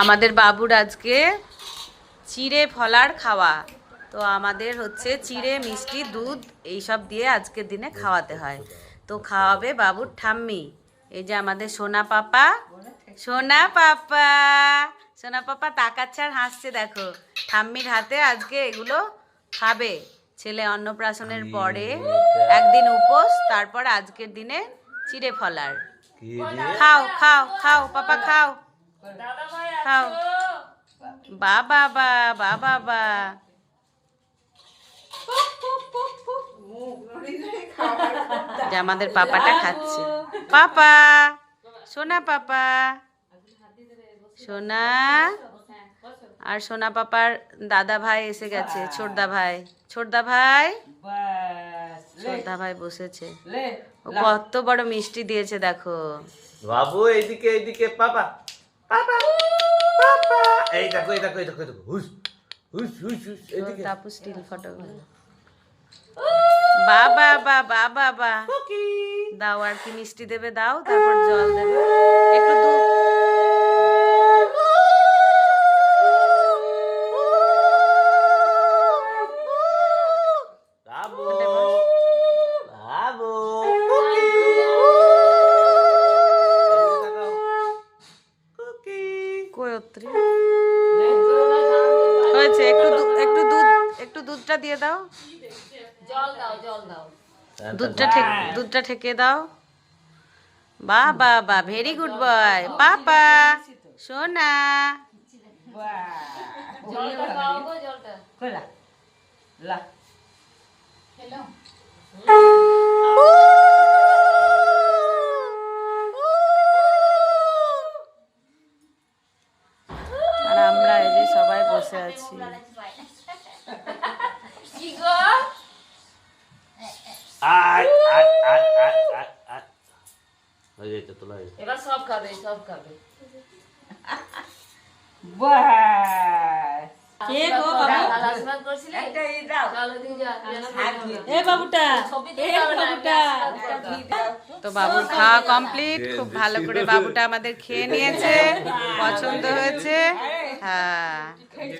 আমাদের বাবুর আজকে চিড়ে ফলার খাওয়া। তো আমাদের হচ্ছে চিড়ে, মিষ্টি, দুধ এইসব দিয়ে আজকের দিনে খাওয়াতে হয়। তো খাওয়াবে বাবুর ঠাম্মি। এই যে আমাদের সোনা পাপা, সোনা পাপা, সোনা পাপা তাকাচ্ছে আর হাসছে। দেখো ঠাম্মির হাতে আজকে এগুলো খাবে। ছেলে অন্নপ্রাশনের পরে একদিন উপোস, তারপর আজকের দিনে চিড়ে ফলার। খাও খাও খাও পাপা, খাও খাও। বা বাবা, বা বাবা, যে আমাদের পাপাটা খাচ্ছে। পাপা, সোনা পাপা, সোনা। আর সোনা পাপার দাদা ভাই এসে গেছে, ছোটদা ভাই। ছোটদা ভাই, ছোটদা ভাই বসেছে। ও কত বড় মিষ্টি দিয়েছে দেখো। বাবু এইদিকে এইদিকে, পাপা পাপা পাপা, এই দেখো এই দেখো এই দেখো, হুস হুস হুস হুস, এইদিকে। Tapu still photo. বাবা বাবা বাবা, দাও। আর কি মিষ্টি দেবে দাও, তারপর জল দেবে একটু দুধ। বাবু বাবু, কয়ত্রী হয়েছে, একটু দুধটা দিয়ে দাও। দুধটা ঠেকে দাও। বা বাবা, ভেরি গুড বয় পাপা, সোনা। আর আমরা এই যে সবাই বসে আছি। এবার সব খাবে, সব খাবে। তো বাবুর খাওয়া কমপ্লিট। খুব ভালো করে বাবুটা আমাদের খেয়ে নিয়েছে, পছন্দ হয়েছে। হ্যাঁ।